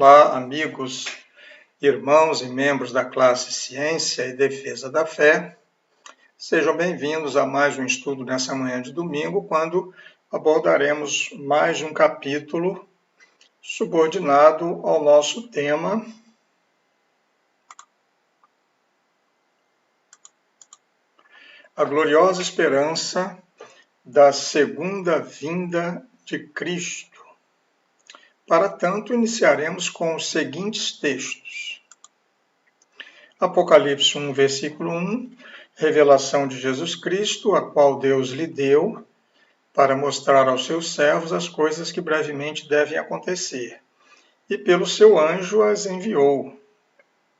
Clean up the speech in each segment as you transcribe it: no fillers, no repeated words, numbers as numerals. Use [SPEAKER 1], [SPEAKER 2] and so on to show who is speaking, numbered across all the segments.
[SPEAKER 1] Olá, amigos, irmãos e membros da classe Ciência e Defesa da Fé. Sejam bem-vindos a mais um estudo nessa manhã de domingo, quando abordaremos mais um capítulo subordinado ao nosso tema A Gloriosa Esperança da Segunda Vinda de Cristo. Para tanto, iniciaremos com os seguintes textos. Apocalipse 1, versículo 1, revelação de Jesus Cristo, a qual Deus lhe deu para mostrar aos seus servos as coisas que brevemente devem acontecer. E pelo seu anjo as enviou,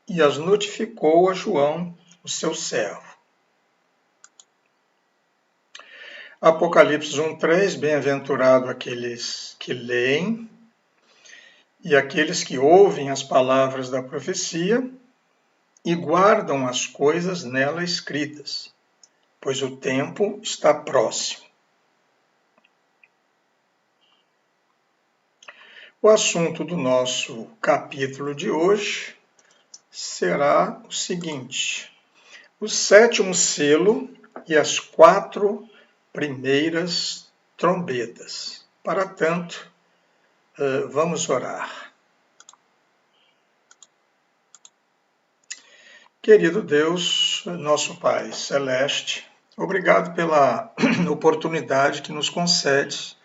[SPEAKER 1] e as notificou a João, o seu servo. Apocalipse 1:3, bem-aventurado aqueles que leem e aqueles que ouvem as palavras da profecia e guardam as coisas nela escritas, pois o tempo está próximo. O assunto do nosso capítulo de hoje será o seguinte: o sétimo selo e as 4 primeiras trombetas. Para tanto, vamos orar. Querido Deus, nosso Pai Celeste, obrigado pela oportunidade que nos concedes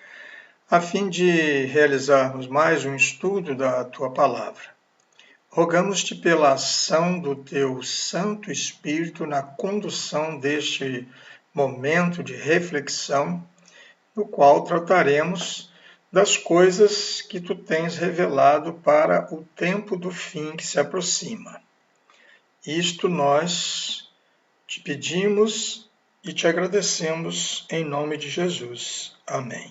[SPEAKER 1] a fim de realizarmos mais um estudo da Tua Palavra. Rogamos-te pela ação do Teu Santo Espírito na condução deste momento de reflexão, no qual trataremos das coisas que Tu tens revelado para o tempo do fim que se aproxima. Isto nós te pedimos e te agradecemos em nome de Jesus. Amém.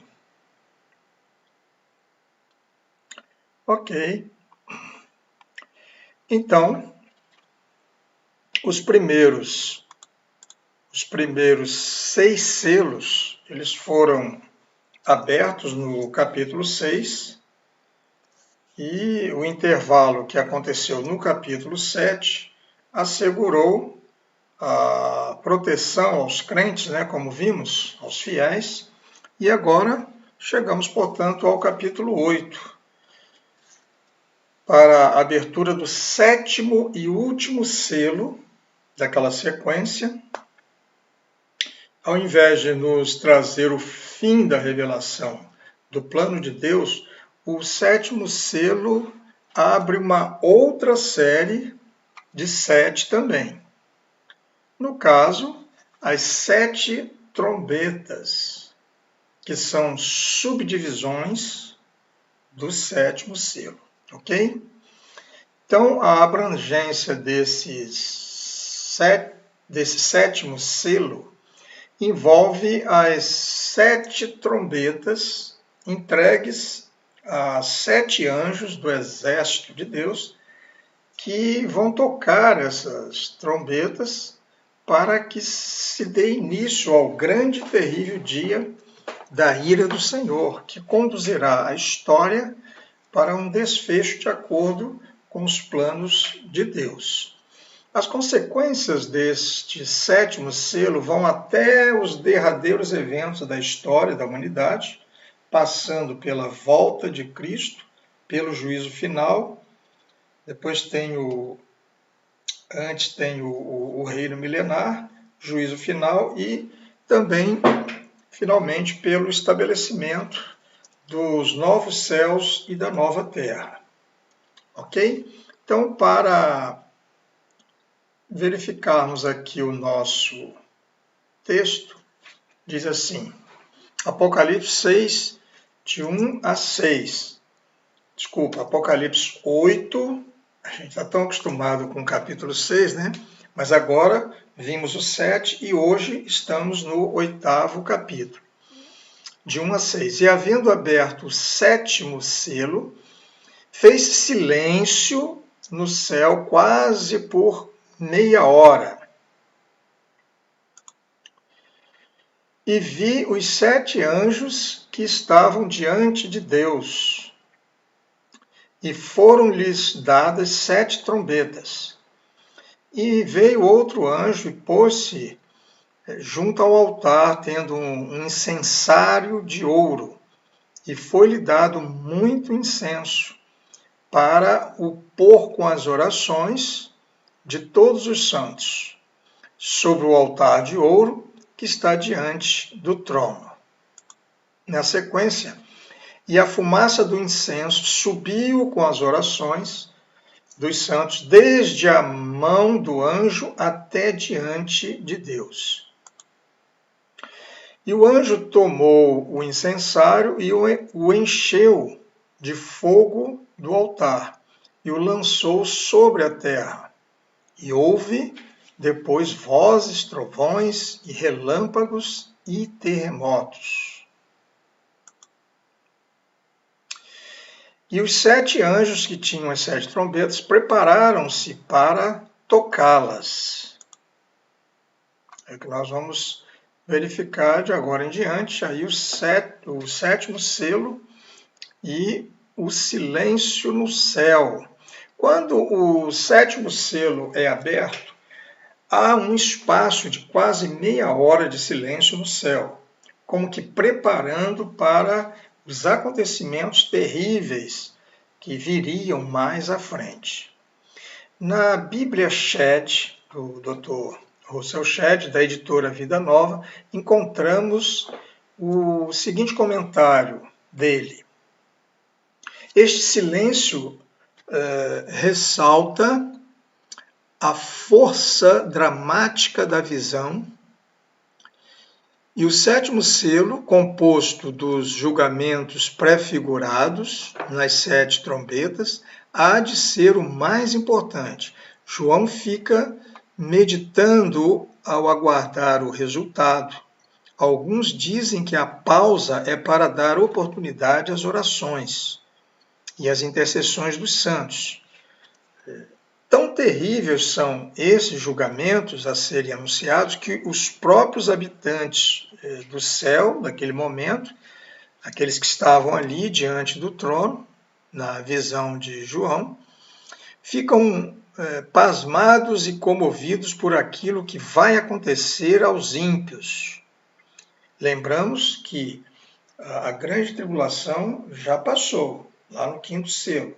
[SPEAKER 1] Ok. Então, os primeiros 6 selos, eles foram abertos no capítulo 6, e o intervalo que aconteceu no capítulo 7 assegurou a proteção aos crentes, como vimos, aos fiéis, e agora chegamos, portanto, ao capítulo 8, para a abertura do 7º e último selo daquela sequência. Ao invés de nos trazer o fim da revelação do plano de Deus, o 7º selo abre uma outra série de 7 também. No caso, as 7 trombetas, que são subdivisões do 7º selo, ok? Então, a abrangência desse 7º selo envolve as 7 trombetas entregues a 7 anjos do exército de Deus, que vão tocar essas trombetas para que se dê início ao grande e terrível dia da ira do Senhor, que conduzirá a história para um desfecho de acordo com os planos de Deus. As consequências deste 7º selo vão até os derradeiros eventos da história da humanidade, passando pela volta de Cristo, pelo juízo final, depois antes tem o reino milenar, juízo final, e também, finalmente, pelo estabelecimento dos novos céus e da nova terra. Ok? Então, para verificarmos aqui o nosso texto, diz assim, Apocalipse 6, de 1 a 6. Desculpa, Apocalipse 8, a gente está tão acostumado com o capítulo 6, Mas agora vimos o 7 e hoje estamos no 8º capítulo, de 1 a 6. E havendo aberto o 7º selo, fez silêncio no céu quase por meia hora. E vi os 7 anjos que estavam diante de Deus. e foram-lhes dadas 7 trombetas. E veio outro anjo e pôs-se junto ao altar, tendo um incensário de ouro, e foi-lhe dado muito incenso, para o pôr com as orações de todos os santos, sobre o altar de ouro que está diante do trono. Na sequência, e a fumaça do incenso subiu com as orações dos santos, desde a mão do anjo até diante de Deus. E o anjo tomou o incensário e o encheu de fogo do altar e o lançou sobre a terra. E houve depois vozes, trovões e relâmpagos e terremotos. E os 7 anjos que tinham as 7 trombetas prepararam-se para tocá-las. É o que nós vamos verificar de agora em diante aí o 7º selo e o silêncio no céu. Quando o 7º selo é aberto, há um espaço de quase meia hora de silêncio no céu, como que preparando para os acontecimentos terríveis que viriam mais à frente. Na Bíblia Shedd, do Dr. Russell Shedd, da editora Vida Nova, encontramos o seguinte comentário dele. Este silêncio ressalta a força dramática da visão, e o 7º selo, composto dos julgamentos prefigurados nas 7 trombetas, há de ser o mais importante. João fica meditando ao aguardar o resultado. Alguns dizem que a pausa é para dar oportunidade às orações e às intercessões dos santos. Tão terríveis são esses julgamentos a serem anunciados que os próprios habitantes do céu, naquele momento, aqueles que estavam ali diante do trono, na visão de João, ficam pasmados e comovidos por aquilo que vai acontecer aos ímpios. Lembramos que a grande tribulação já passou, lá no 5º selo.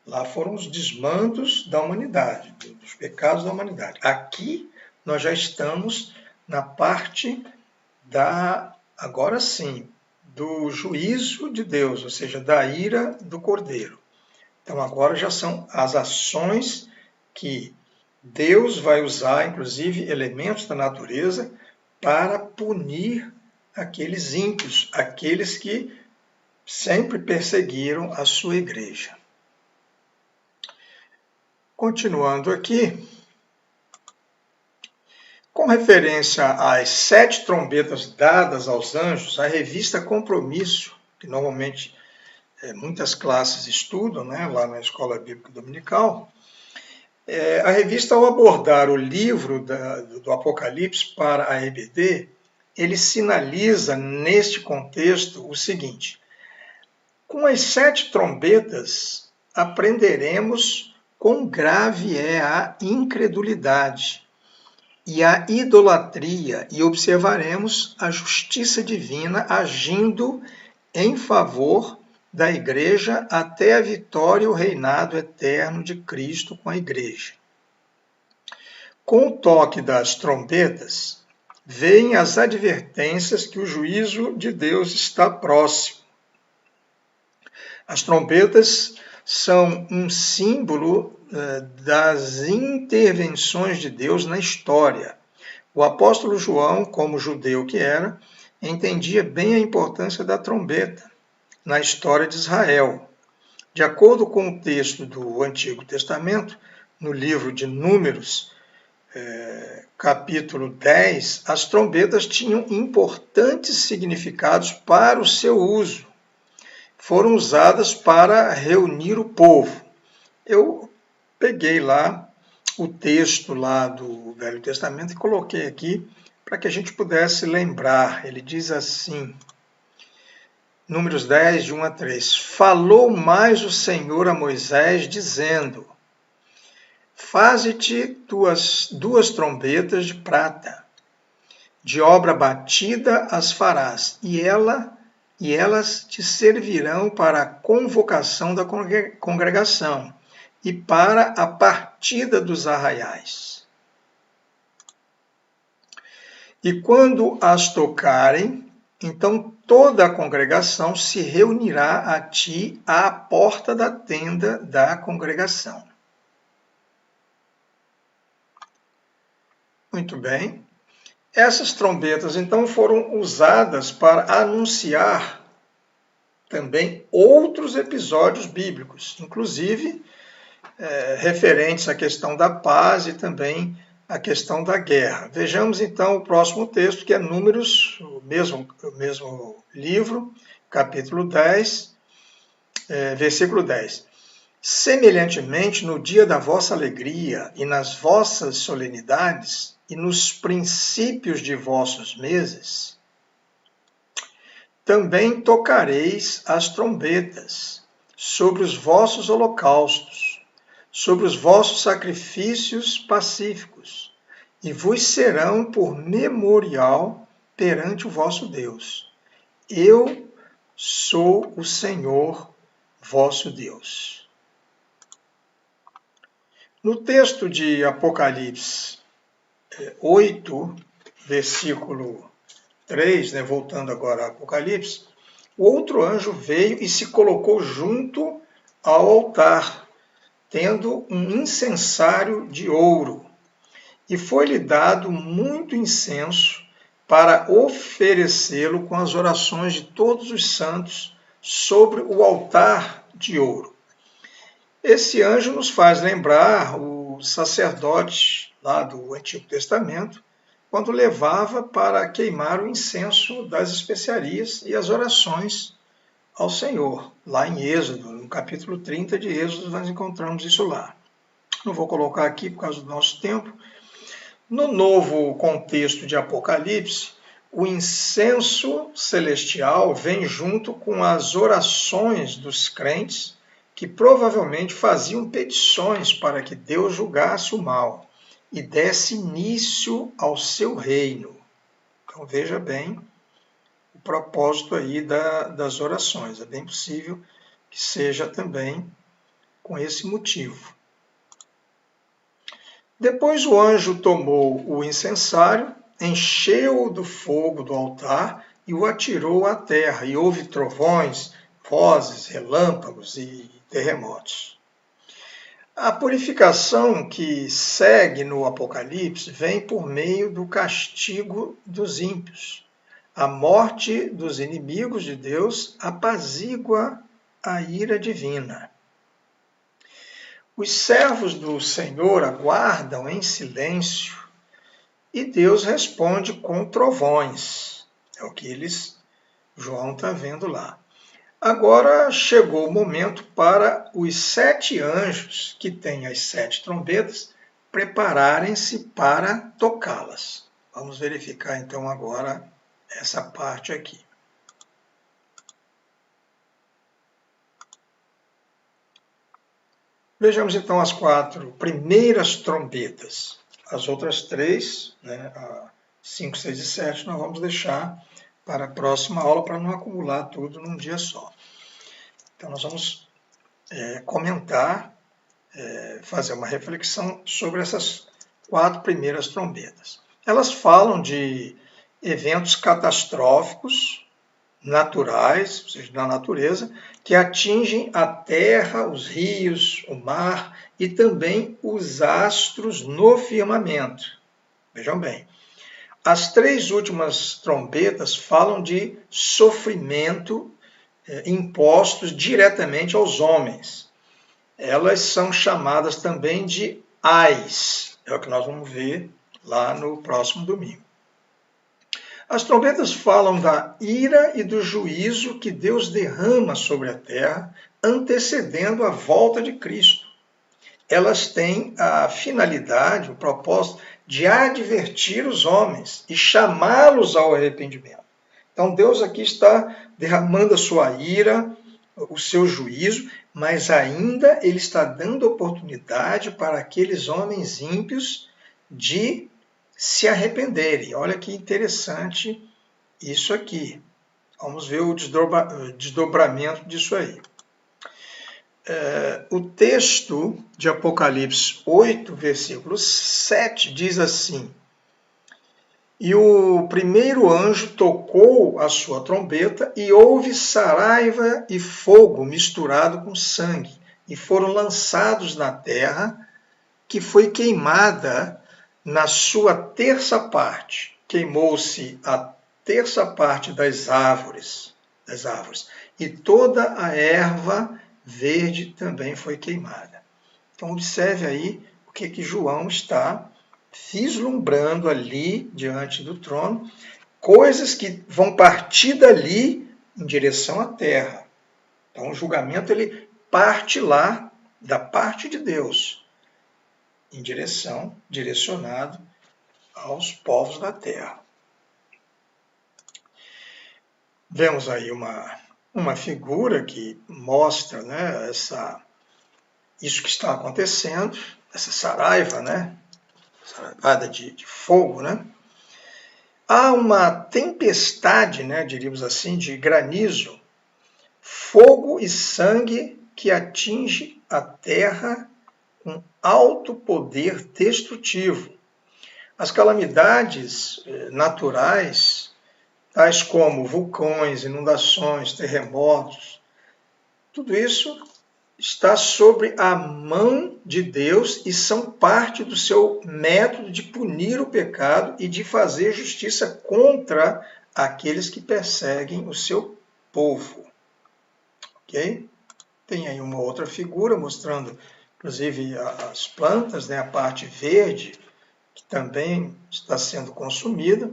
[SPEAKER 1] Lá foram os desmandos da humanidade, dos pecados da humanidade. Aqui nós já estamos na parte agora sim, do juízo de Deus, ou seja, da ira do Cordeiro. Então agora já são as ações que Deus vai usar, inclusive elementos da natureza, para punir aqueles ímpios, aqueles que sempre perseguiram a sua igreja. Continuando aqui, com referência às 7 trombetas dadas aos anjos, a revista Compromisso, que normalmente muitas classes estudam, né, lá na Escola Bíblica Dominical, a revista, ao abordar o livro do Apocalipse para a EBD, ele sinaliza neste contexto o seguinte: com as 7 trombetas aprenderemos quão grave é a incredulidade e a idolatria, e observaremos a justiça divina agindo em favor da igreja até a vitória e o reinado eterno de Cristo com a igreja. Com o toque das trombetas, vêm as advertências que o juízo de Deus está próximo. As trombetas são um símbolo das intervenções de Deus na história. O apóstolo João, como judeu que era, entendia bem a importância da trombeta na história de Israel. De acordo com o texto do Antigo Testamento, no livro de Números, capítulo 10, as trombetas tinham importantes significados para o seu uso. Foram usadas para reunir o povo. Eu peguei lá o texto lá do Velho Testamento e coloquei aqui para que a gente pudesse lembrar. Ele diz assim: Números 10, de 1 a 3. Falou mais o Senhor a Moisés, dizendo: Faze-te duas trombetas de prata, de obra batida as farás, e elas te servirão para a convocação da congregação e para a partida dos arraiais. E quando as tocarem, então toda a congregação se reunirá a ti à porta da tenda da congregação. Muito bem. Essas trombetas, então, foram usadas para anunciar também outros episódios bíblicos, inclusive referentes à questão da paz e também à questão da guerra. Vejamos, então, o próximo texto, que é Números, o mesmo livro, capítulo 10, versículo 10. Semelhantemente, no dia da vossa alegria e nas vossas solenidades e nos princípios de vossos meses, também tocareis as trombetas sobre os vossos holocaustos, sobre os vossos sacrifícios pacíficos, e vos serão por memorial perante o vosso Deus. Eu sou o Senhor vosso Deus. No texto de Apocalipse 8, versículo 3, voltando agora a Apocalipse, o outro anjo veio e se colocou junto ao altar, tendo um incensário de ouro, e foi-lhe dado muito incenso para oferecê-lo com as orações de todos os santos sobre o altar de ouro. Esse anjo nos faz lembrar o sacerdote lá do Antigo Testamento, quando levava para queimar o incenso das especiarias e as orações ao Senhor. Lá em Êxodo, no capítulo 30 de Êxodo, nós encontramos isso lá. Não vou colocar aqui por causa do nosso tempo. No novo contexto de Apocalipse, o incenso celestial vem junto com as orações dos crentes, que provavelmente faziam petições para que Deus julgasse o mal e desse início ao seu reino. Então veja bem o propósito aí das orações. É bem possível que seja também com esse motivo. Depois o anjo tomou o incensário, encheu-o do fogo do altar e o atirou à terra, e houve trovões, vozes, relâmpagos e terremotos. A purificação que segue no Apocalipse vem por meio do castigo dos ímpios. A morte dos inimigos de Deus apazigua a ira divina. Os servos do Senhor aguardam em silêncio e Deus responde com trovões. É o que João está vendo lá. Agora chegou o momento para os 7 anjos, que têm as 7 trombetas, prepararem-se para tocá-las. Vamos verificar então agora essa parte aqui. Vejamos então as 4 primeiras trombetas. As outras 3, a 5, 6 e 7, nós vamos deixar para a próxima aula para não acumular tudo num dia só. Então nós vamos comentar, fazer uma reflexão sobre essas 4 primeiras trombetas. Elas falam de eventos catastróficos, naturais, ou seja, da natureza, que atingem a terra, os rios, o mar e também os astros no firmamento. Vejam bem, as 3 últimas trombetas falam de sofrimento impostos diretamente aos homens. Elas são chamadas também de ais, é o que nós vamos ver lá no próximo domingo. As trombetas falam da ira e do juízo que Deus derrama sobre a terra, antecedendo a volta de Cristo. Elas têm a finalidade, o propósito de advertir os homens e chamá-los ao arrependimento. Então Deus aqui está derramando a sua ira, o seu juízo, mas ainda ele está dando oportunidade para aqueles homens ímpios de se arrependerem. Olha que interessante isso aqui. Vamos ver o desdobramento disso aí. O texto de Apocalipse 8, versículo 7, diz assim: E o primeiro anjo tocou a sua trombeta, e houve saraiva e fogo misturado com sangue, e foram lançados na terra, que foi queimada na sua terça parte. Queimou-se a terça parte das árvores, e toda a erva verde também foi queimada. Então observe aí o que João está vislumbrando ali diante do trono, coisas que vão partir dali em direção à terra. Então o julgamento ele parte lá da parte de Deus, direcionado aos povos da terra. Vemos aí uma figura que mostra, né, isso que está acontecendo, essa saraiva, né, saraivada de fogo, né? Há uma tempestade, né, diríamos assim, de granizo, fogo e sangue que atinge a terra com alto poder destrutivo. As calamidades naturais, tais como vulcões, inundações, terremotos, tudo isso está sobre a mão de Deus e são parte do seu método de punir o pecado e de fazer justiça contra aqueles que perseguem o seu povo. Ok? Tem aí uma outra figura mostrando, inclusive, as plantas, né, a parte verde, que também está sendo consumida.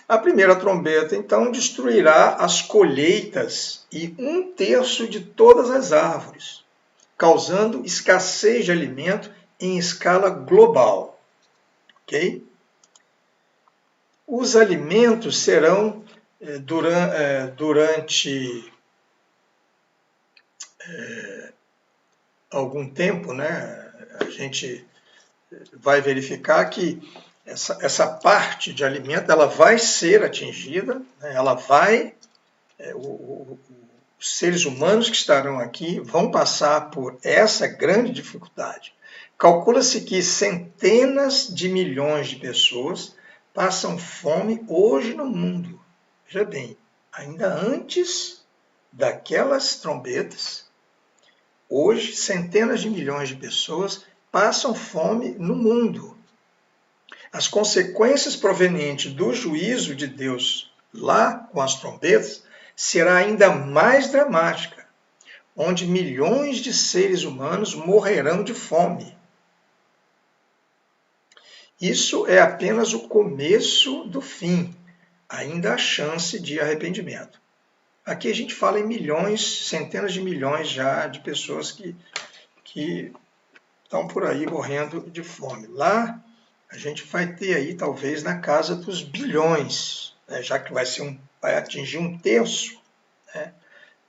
[SPEAKER 1] A primeira trombeta, então, destruirá as colheitas e 1/3 de todas as árvores, causando escassez de alimento em escala global. Okay? Os alimentos serão, durante algum tempo, né, a gente vai verificar que essa parte de alimento ela vai ser atingida, né, os seres humanos que estarão aqui vão passar por essa grande dificuldade. Calcula-se que centenas de milhões de pessoas passam fome hoje no mundo. Veja bem, ainda antes daquelas trombetas, hoje centenas de milhões de pessoas passam fome no mundo. As consequências provenientes do juízo de Deus lá com as trombetas será ainda mais dramática, onde milhões de seres humanos morrerão de fome. Isso é apenas o começo do fim, ainda há chance de arrependimento. Aqui a gente fala em milhões, centenas de milhões já de pessoas que estão por aí morrendo de fome. Lá a gente vai ter aí talvez na casa dos bilhões, né, já que vai atingir 1/3, né,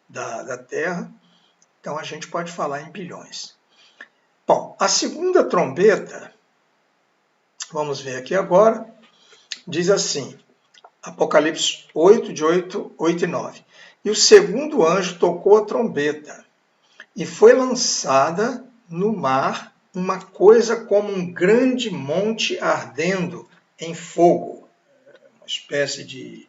[SPEAKER 1] da Terra, então a gente pode falar em bilhões. Bom, a segunda trombeta, vamos ver aqui agora, diz assim, Apocalipse 8, de 8 e 9. E o segundo anjo tocou a trombeta, e foi lançada no mar uma coisa como um grande monte ardendo em fogo, uma espécie de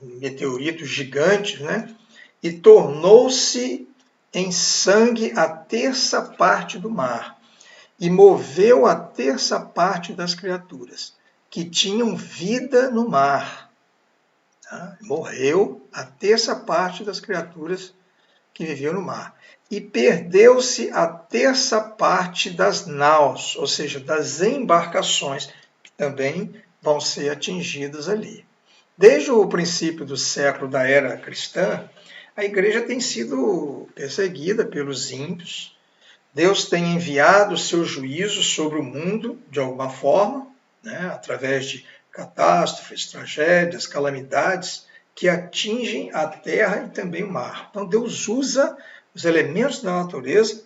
[SPEAKER 1] meteorito gigante, né? E tornou-se em sangue a terça parte do mar, e moveu a terça parte das criaturas que tinham vida no mar. Tá? Morreu a terça parte das criaturas que viviam no mar. E perdeu-se a terça parte das naus, ou seja, das embarcações, que também vão ser atingidas ali. Desde o princípio do século da era cristã, a igreja tem sido perseguida pelos ímpios. Deus tem enviado o seu juízo sobre o mundo, de alguma forma, né, através de catástrofes, tragédias, calamidades que atingem a terra e também o mar. Então Deus usa os elementos da natureza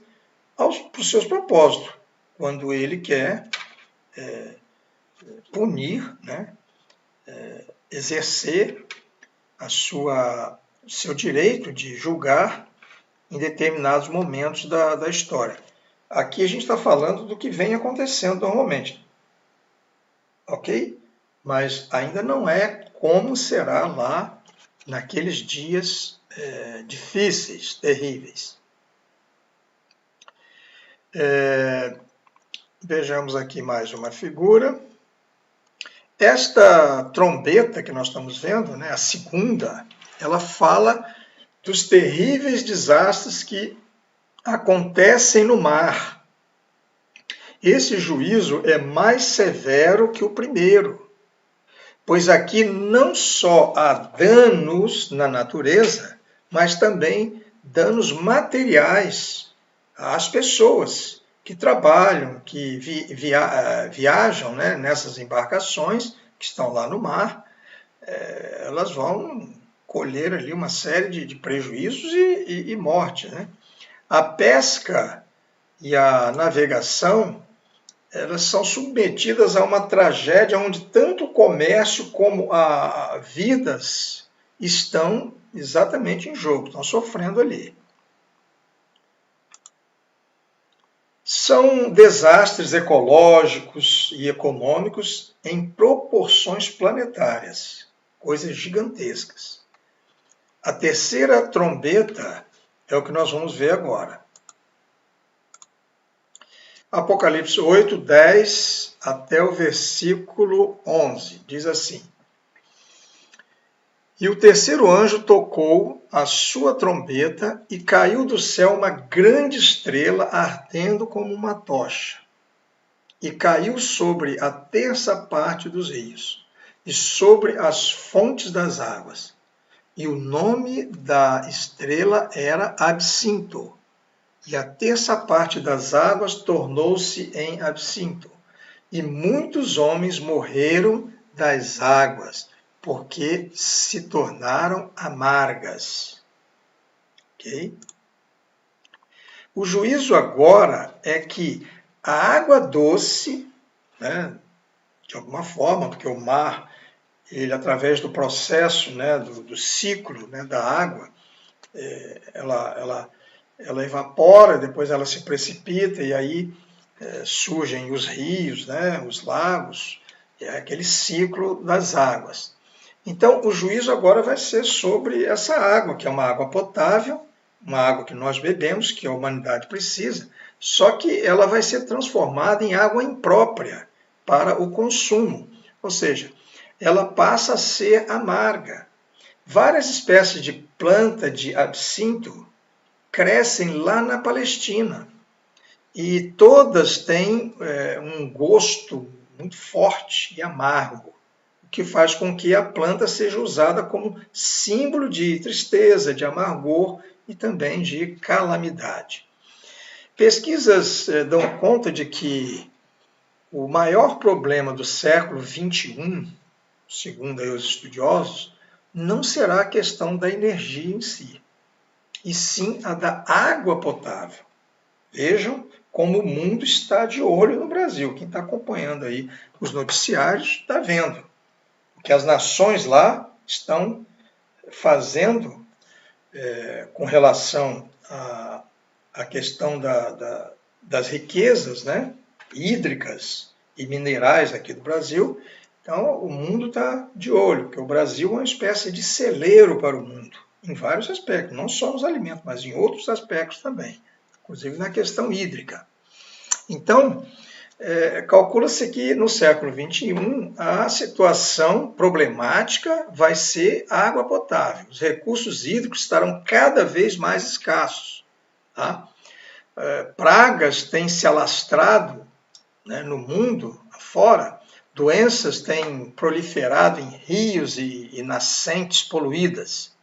[SPEAKER 1] para os seus propósitos, quando Ele quer punir, né, exercer o seu direito de julgar em determinados momentos da história. Aqui a gente está falando do que vem acontecendo normalmente, ok? Mas ainda não é como será lá naqueles dias difíceis, terríveis. Vejamos aqui mais uma figura. Esta trombeta que nós estamos vendo, né, a segunda, ela fala dos terríveis desastres que acontecem no mar. Esse juízo é mais severo que o primeiro, pois aqui não só há danos na natureza, mas também danos materiais às pessoas que trabalham, que viajam, né, nessas embarcações que estão lá no mar. Elas vão colher ali uma série de prejuízos e morte, né? A pesca e a navegação, elas são submetidas a uma tragédia onde tanto o comércio como as vidas estão exatamente em jogo, estão sofrendo ali. São desastres ecológicos e econômicos em proporções planetárias, coisas gigantescas. A terceira trombeta é o que nós vamos ver agora. Apocalipse 8, 10 até o versículo 11, diz assim: E o terceiro anjo tocou a sua trombeta e caiu do céu uma grande estrela ardendo como uma tocha, e caiu sobre a terça parte dos rios e sobre as fontes das águas. E o nome da estrela era Absinto. E a terça parte das águas tornou-se em absinto. E muitos homens morreram das águas, porque se tornaram amargas. Okay? O juízo agora é que a água doce, né, de alguma forma, porque o mar, ele através do processo, né, do ciclo, né, da água, ela evapora, depois ela se precipita e aí surgem os rios, né, os lagos, é aquele ciclo das águas. Então, o juízo agora vai ser sobre essa água, que é uma água potável, uma água que nós bebemos, que a humanidade precisa, só que ela vai ser transformada em água imprópria para o consumo, ou seja, ela passa a ser amarga. Várias espécies de planta de absinto crescem lá na Palestina e todas têm um gosto muito forte e amargo, o que faz com que a planta seja usada como símbolo de tristeza, de amargor e também de calamidade. Pesquisas dão conta de que o maior problema do século XXI, segundo os estudiosos, não será a questão da energia em si, e sim a da água potável. Vejam como o mundo está de olho no Brasil. Quem está acompanhando aí os noticiários está vendo o que as nações lá estão fazendo com relação à questão das riquezas, né, hídricas e minerais aqui do Brasil. Então, o mundo está de olho, porque o Brasil é uma espécie de celeiro para o mundo, em vários aspectos, não só nos alimentos, mas em outros aspectos também, inclusive na questão hídrica. Então, calcula-se que no século XXI a situação problemática vai ser a água potável. Os recursos hídricos estarão cada vez mais escassos. Tá? Pragas têm se alastrado, né, no mundo afora, doenças têm proliferado em rios e nascentes poluídas.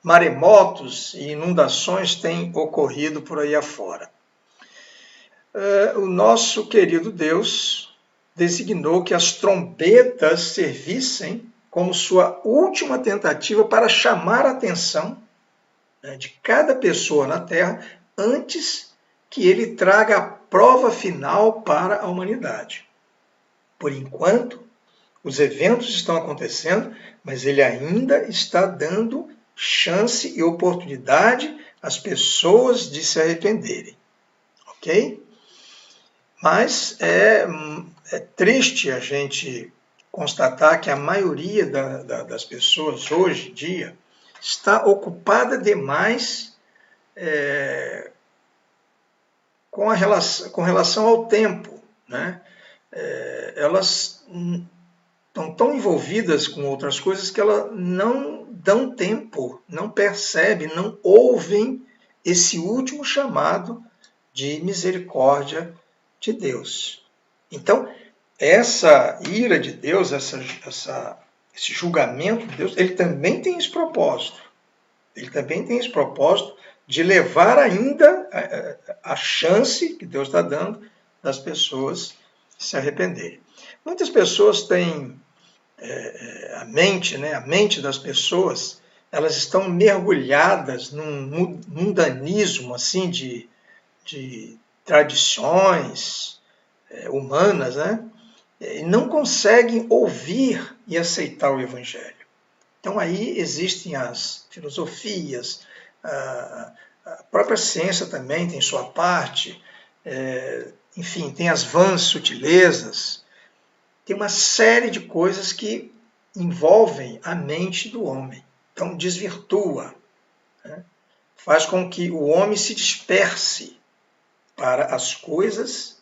[SPEAKER 1] Maremotos e inundações têm ocorrido por aí afora. O nosso querido Deus designou que as trombetas servissem como sua última tentativa para chamar a atenção, né, de cada pessoa na Terra antes que ele traga a prova final para a humanidade. Por enquanto, os eventos estão acontecendo, mas ele ainda está dando chance e oportunidade às pessoas de se arrependerem. Ok? Mas é triste a gente constatar que a maioria das pessoas hoje em dia está ocupada demais com relação ao tempo, né? Elas estão tão envolvidas com outras coisas que elas não dão tempo, não percebem, não ouvem esse último chamado de misericórdia de Deus. Então, essa ira de Deus, esse julgamento de Deus, ele também tem esse propósito. Ele também tem esse propósito de levar ainda a chance que Deus está dando das pessoas se arrependerem. Muitas pessoas têm a mente das pessoas, elas estão mergulhadas num mundanismo assim de tradições humanas, né? E não conseguem ouvir e aceitar o Evangelho. Então aí existem as filosofias, a própria ciência também tem sua parte, enfim, tem as vãs sutilezas, tem uma série de coisas que envolvem a mente do homem. Então desvirtua, né? Faz com que o homem se disperse para as coisas,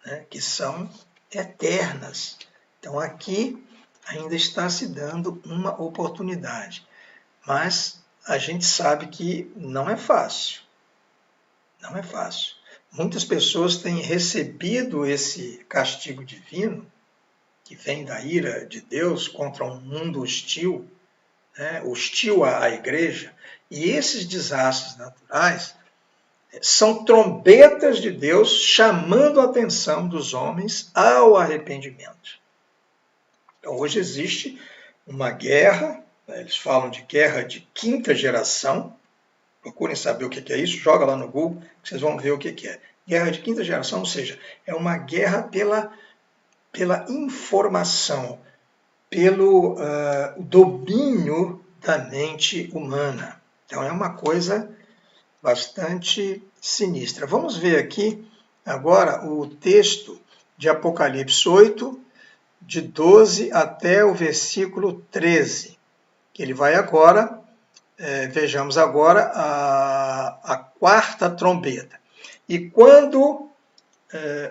[SPEAKER 1] né, que são eternas. Então aqui ainda está se dando uma oportunidade, mas a gente sabe que não é fácil. Não é fácil. Muitas pessoas têm recebido esse castigo divino, que vem da ira de Deus contra um mundo hostil, né, hostil à igreja, e esses desastres naturais são trombetas de Deus chamando a atenção dos homens ao arrependimento. Então, hoje existe uma guerra, né, eles falam de guerra de quinta geração. Procurem saber o que é isso, joga lá no Google, que vocês vão ver o que é. Guerra de quinta geração, ou seja, é uma guerra pela informação, pelo domínio da mente humana. Então, é uma coisa bastante sinistra. Vamos ver aqui agora o texto de Apocalipse 8, de 12 até o versículo 13, que ele vai agora, vejamos agora a quarta trombeta. E quando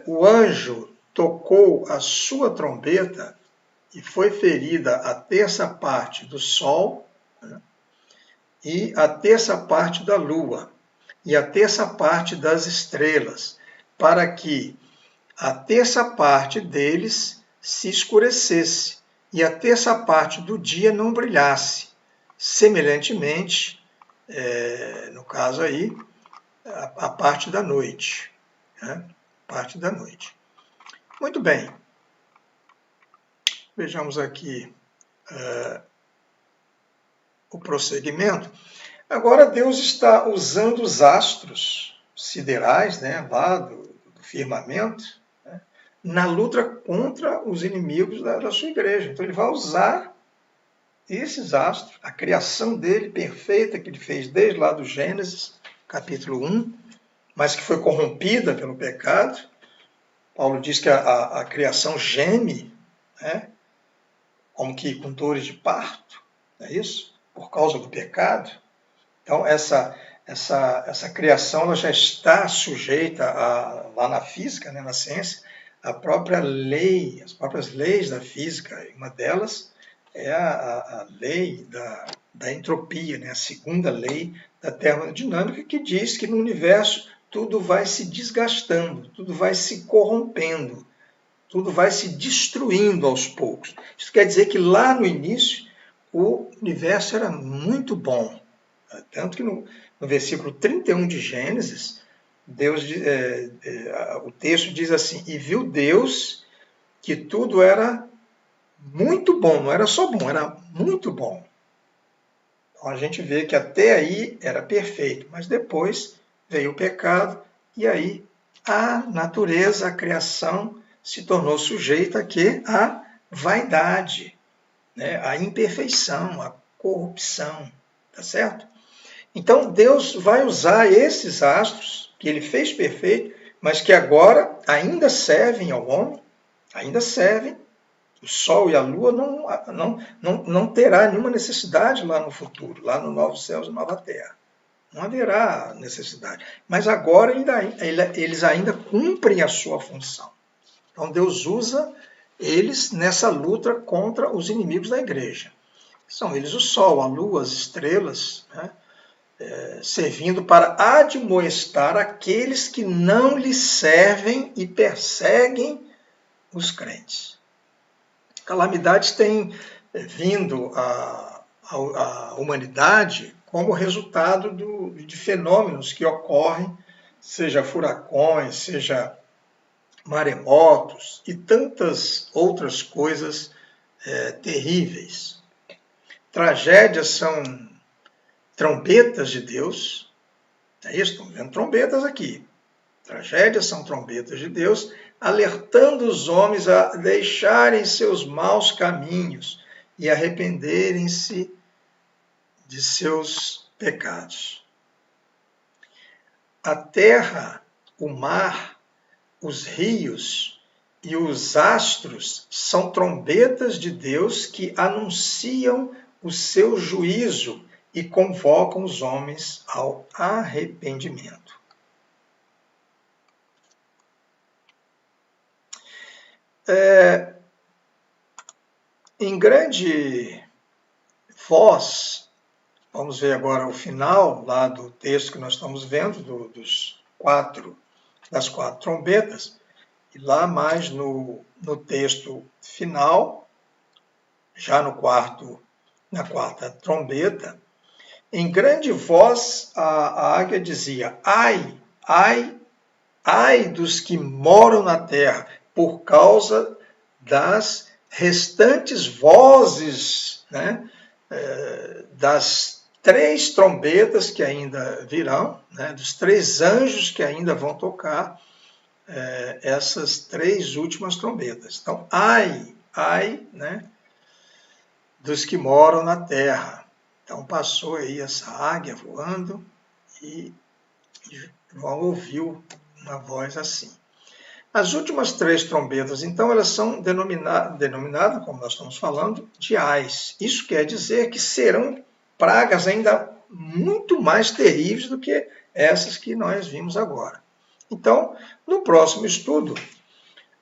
[SPEAKER 1] o anjo tocou a sua trombeta e foi ferida a terça parte do sol, né, e a terça parte da lua, e a terça parte das estrelas, para que a terça parte deles se escurecesse, e a terça parte do dia não brilhasse. Semelhantemente, no caso aí, a parte da noite. Né? Parte da noite. Muito bem. Vejamos aqui o prosseguimento. Agora Deus está usando os astros siderais, né, lá do firmamento, né, na luta contra os inimigos da sua igreja. Então ele vai usar esses astros, a criação dele perfeita, que ele fez desde lá do Gênesis, capítulo 1, mas que foi corrompida pelo pecado. Paulo diz que a criação geme, né, como que com dores de parto, não é isso? Por causa do pecado. Então, essa criação ela já está sujeita, lá na física, né, na ciência, à própria lei, as próprias leis da física. Uma delas é a lei da entropia, né, a segunda lei da termodinâmica, que diz que no universo tudo vai se desgastando, tudo vai se corrompendo, tudo vai se destruindo aos poucos. Isso quer dizer que lá no início o universo era muito bom. Tanto que no versículo 31 de Gênesis, o texto diz assim: e viu Deus que tudo era muito bom, não era só bom, era muito bom. Então a gente vê que até aí era perfeito, mas depois veio o pecado e aí a natureza, a criação se tornou sujeita a quê? A vaidade, né? A imperfeição, a corrupção, tá certo? Então Deus vai usar esses astros que ele fez perfeito, mas que agora ainda servem ao homem, ainda servem. O Sol e a Lua não terá nenhuma necessidade lá no futuro, lá no novos céus e nova terra. Não haverá necessidade. Mas agora eles ainda cumprem a sua função. Então Deus usa eles nessa luta contra os inimigos da igreja. São eles o Sol, a Lua, as estrelas, né? Servindo para admoestar aqueles que não lhe servem e perseguem os crentes. Calamidades têm vindo à humanidade como resultado de fenômenos que ocorrem, seja furacões, seja maremotos e tantas outras coisas terríveis. Tragédias são trombetas de Deus. É isso, estamos vendo trombetas aqui. Tragédias são trombetas de Deus, alertando os homens a deixarem seus maus caminhos e arrependerem-se de seus pecados. A terra, o mar, os rios e os astros são trombetas de Deus que anunciam o seu juízo e convocam os homens ao arrependimento. Em grande voz, vamos ver agora o final lá do texto que nós estamos vendo, das quatro trombetas, e lá mais no texto final, já na quarta trombeta, em grande voz a águia dizia: ai, ai, ai dos que moram na terra, por causa das restantes vozes, né, das 3 trombetas que ainda virão, né, dos 3 anjos que ainda vão tocar essas 3 últimas trombetas. Então, ai, ai, né, dos que moram na terra. Então, passou aí essa águia voando e João ouviu uma voz assim. As últimas 3 trombetas, então, elas são denominadas, como nós estamos falando, de ais. Isso quer dizer que serão pragas ainda muito mais terríveis do que essas que nós vimos agora. Então, no próximo estudo,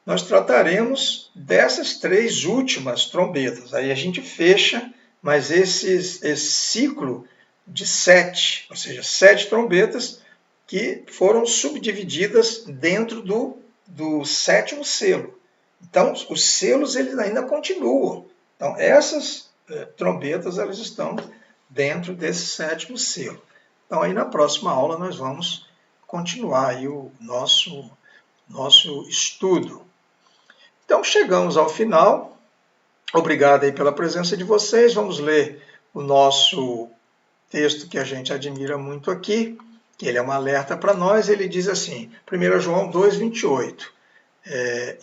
[SPEAKER 1] nós trataremos dessas 3 últimas trombetas. Aí a gente fecha, mas esse ciclo de 7, ou seja, 7 trombetas que foram subdivididas dentro do 7º selo. Então, os selos eles ainda continuam. Então, essas trombetas elas estão dentro desse 7º selo. Então, aí na próxima aula nós vamos continuar aí o nosso estudo. Então, chegamos ao final. Obrigado aí pela presença de vocês. Vamos ler o nosso texto que a gente admira muito aqui, que ele é um alerta para nós. Ele diz assim, 1 João 2,28.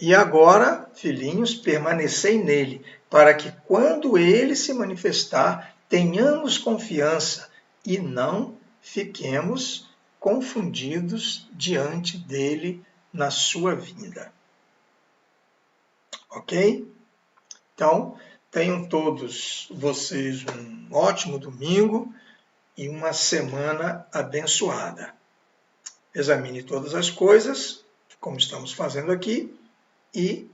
[SPEAKER 1] E agora, filhinhos, permanecei nele, para que quando ele se manifestar, tenhamos confiança e não fiquemos confundidos diante dele na sua vinda. Ok? Então, tenham todos vocês um ótimo domingo e uma semana abençoada. Examine todas as coisas, como estamos fazendo aqui, e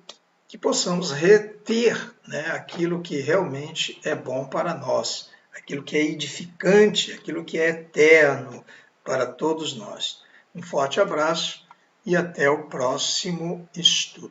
[SPEAKER 1] que possamos reter, né, aquilo que realmente é bom para nós, aquilo que é edificante, aquilo que é eterno para todos nós. Um forte abraço e até o próximo estudo.